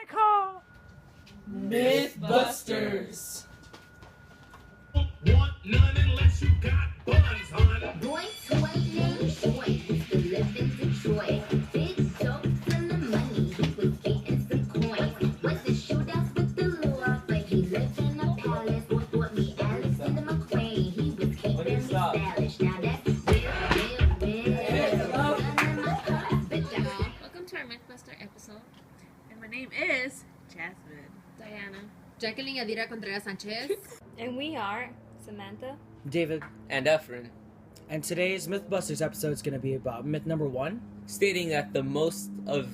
call Myth Busters. Want none unless you got buns, hon. Boy toy named Joy used to live in Detroit. Big jokes and the money, he was getting some coins. Went to shootouts with the law, but he lived in a palace. Bought me Alexander McQueen, he was keeping me stylish. Now that's Welcome to our Mythbuster episode, and my name is Jasmine, Diana, Jacqueline Yadira Contreras Sanchez, and we are Samantha, David, and Efren. and today's Mythbusters episode is going to be about myth number 1. Stating that the most of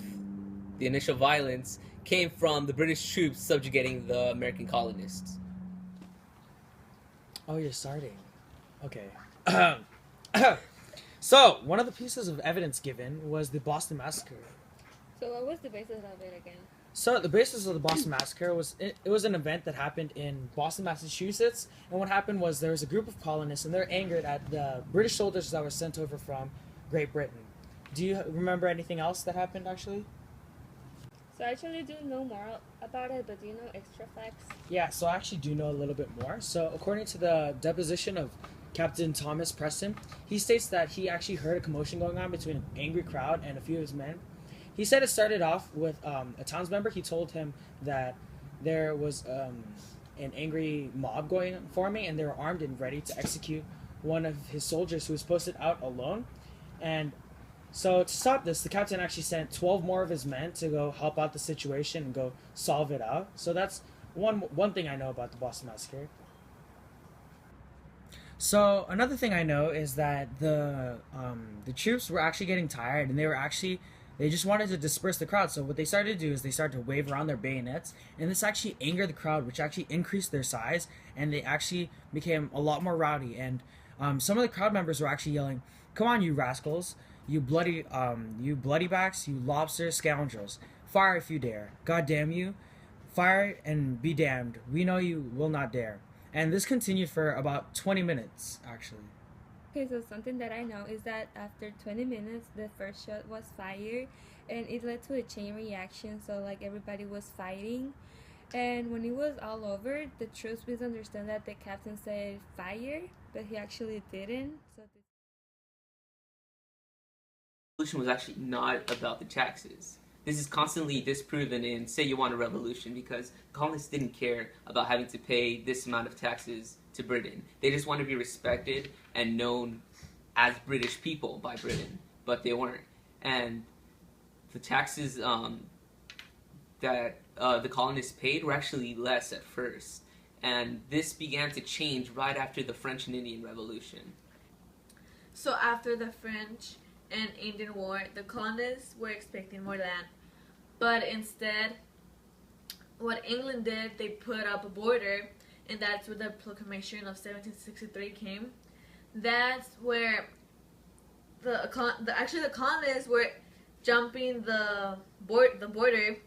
the initial violence came from the British troops subjugating the American colonists. Oh, you're starting. Okay. So, one of the pieces of evidence given was the Boston Massacre. So what was the basis of it again? So, the basis of the Boston Massacre was it was an event that happened in Boston, Massachusetts. And what happened was there was a group of colonists, and they're angered at the British soldiers that were sent over from Great Britain. Do you remember anything else that happened, actually? So I actually do know more about it, but do you know extra facts? Yeah, so I actually do know a little bit more. So, according to the deposition of Captain Thomas Preston, he states that he actually heard a commotion going on between an angry crowd and a few of his men. He said it started off with a townsmember. He told him that there was an angry mob forming, and they were armed and ready to execute one of his soldiers who was posted out alone. And so to stop this, the captain actually sent 12 more of his men to go help out the situation and go solve it out. So that's one thing I know about the Boston Massacre. So another thing I know is that the troops were actually getting tired, and they just wanted to disperse the crowd. So what they started to do is they started to wave around their bayonets, and this actually angered the crowd, which actually increased their size, and they actually became a lot more rowdy. And some of the crowd members were actually yelling, "Come on, you rascals! You bloody backs! You lobster scoundrels! Fire if you dare! God damn you! Fire and be damned! We know you will not dare!" And this continued for about 20 minutes, actually. Okay, so something that I know is that after 20 minutes, the first shot was fired, and it led to a chain reaction, so like everybody was fighting. And when it was all over, the troops misunderstood that the captain said fire, but he actually didn't. So The revolution was actually not about the taxes. This is constantly disproven in Say You Want a Revolution, because colonists didn't care about having to pay this amount of taxes to Britain. They just wanted to be respected and known as British people by Britain, but they weren't. And the taxes that the colonists paid were actually less at first. And this began to change right after the French and Indian Revolution. So after the French and Indian War, the colonists were expecting more land. But instead, what England did, they put up a border, and that's where the Proclamation of 1763 came. That's where the colonists were jumping the border,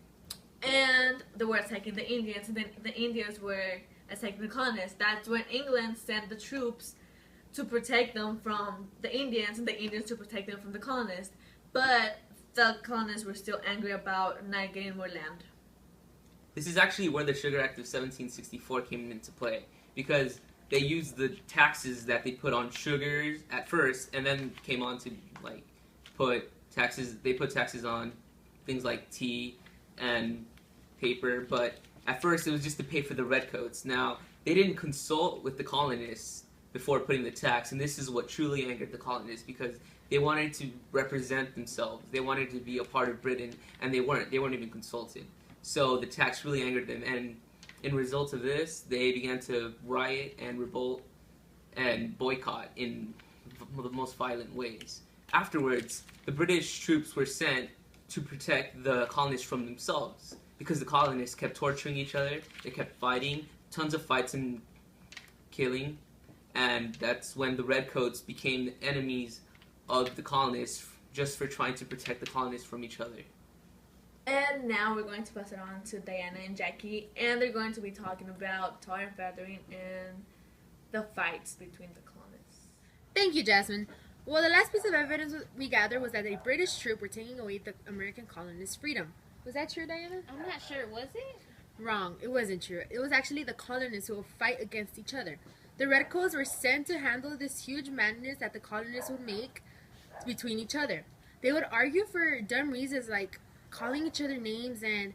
and they were attacking the Indians, and then the Indians were attacking the colonists. That's when England sent the troops to protect them from the Indians, and the Indians to protect them from the colonists. But the colonists were still angry about not getting more land. This is actually where the Sugar Act of 1764 came into play, because they used the taxes that they put on sugars at first, and then came on to put taxes on things like tea and paper. But at first it was just to pay for the redcoats. Now, they didn't consult with the colonists before putting the tax, and this is what truly angered the colonists, because they wanted to represent themselves. They wanted to be a part of Britain, and they weren't even consulted. So the tax really angered them, and in result of this, they began to riot and revolt and boycott in the most violent ways. Afterwards, the British troops were sent to protect the colonists from themselves, because the colonists kept torturing each other, they kept fighting, tons of fights and killing, and that's when the redcoats became the enemies of the colonists just for trying to protect the colonists from each other. And now we're going to pass it on to Diana and Jackie, and they're going to be talking about tar and feathering and the fights between the colonists. Thank you, Jasmine. Well, the last piece of evidence we gathered was that a British troop were taking away the American colonists' freedom. Was that true, Diana? I'm not sure. Was it? Wrong. It wasn't true. It was actually the colonists who would fight against each other. The Redcoats were sent to handle this huge madness that the colonists would make between each other. They would argue for dumb reasons like calling each other names and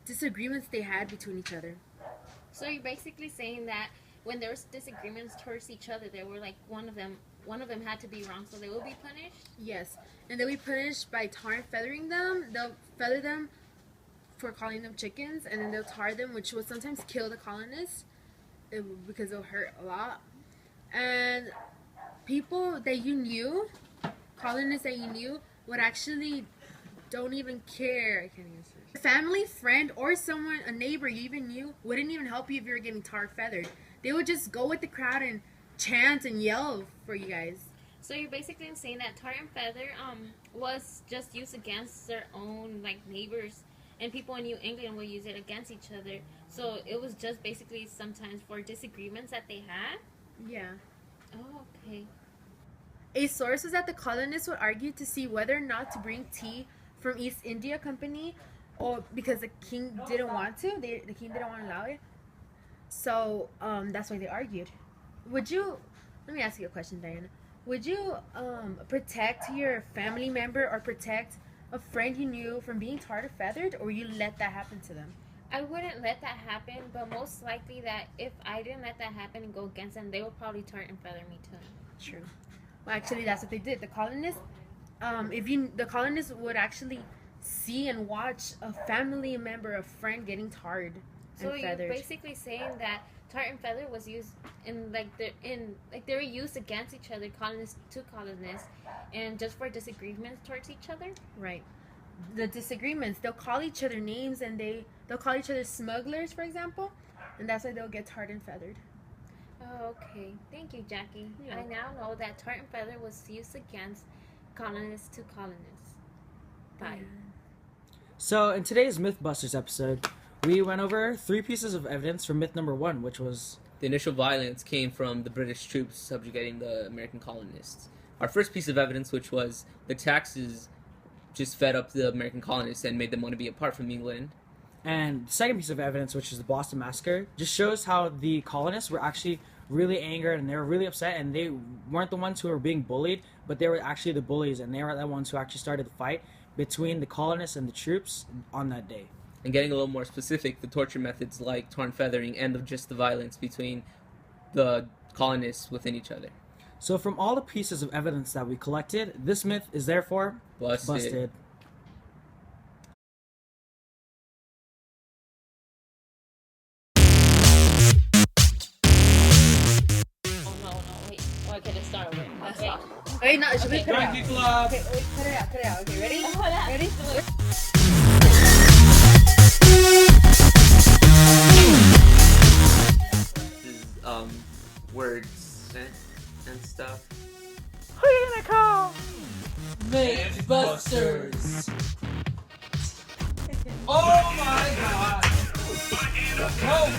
disagreements they had between each other. So you're basically saying that when there was disagreements towards each other, they were like one of them had to be wrong, so they will be punished. Yes, and they'll be punished by tar and feathering them. They'll feather them for calling them chickens, and then they'll tar them, which will sometimes kill the colonists because it'll hurt a lot. And people that you knew, colonists that you knew, would actually don't even care. I can't answer. A family, friend, or someone, a neighbor you even knew, wouldn't even help you if you were getting tar feathered. They would just go with the crowd and chant and yell for you guys. So you're basically saying that tar and feather was just used against their own like neighbors, and people in New England will use it against each other. So it was just basically sometimes for disagreements that they had. Yeah. Oh, okay. A source was that the colonists would argue to see whether or not to bring tea from East India Company, or because the king didn't want to. The king didn't want to allow it. So that's why they argued. Would you? Let me ask you a question, Diana. Would you protect your family member or protect a friend you knew from being tarred or feathered, or you let that happen to them? I wouldn't let that happen, but most likely that if I didn't let that happen and go against them, they would probably tar and feather me too. True. Well, actually, that's what they did. The colonists, the colonists would actually see and watch a family member, a friend getting tarred So and you're feathered. basically saying that tar and feather was used in they were used against each other, colonists to colonists, and just for disagreements towards each other. Right. The disagreements, they'll call each other names, and they'll call each other smugglers, for example, and that's why they'll get tarred and feathered. Oh, okay. Thank you, Jackie. Yeah. I now know that tar and feather was used against colonists to colonists. Bye. So in today's Myth Busters episode, we went over 3 pieces of evidence for myth number 1, which was The initial violence came from the British troops subjugating the American colonists. Our first piece of evidence, which was the taxes, just fed up the American colonists and made them want to be apart from England. and the second piece of evidence, which is the Boston Massacre, just shows how the colonists were actually really angered and they were really upset, and they weren't the ones who were being bullied, but they were actually the bullies, and they were the ones who actually started the fight between the colonists and the troops on that day. And getting a little more specific, the torture methods like tar and feathering and just the violence between the colonists within each other. So from all the pieces of evidence that we collected, this myth is therefore busted. Oh no, wait. Oh, okay, let's start over. Wait. Wait, no, should we Okay. cut it out? Donkey Club! Okay, wait, cut it out. Okay, ready? Hold on. Ready? This is words and stuff. Who you gonna call? Myth Busters. Oh my god! Oh,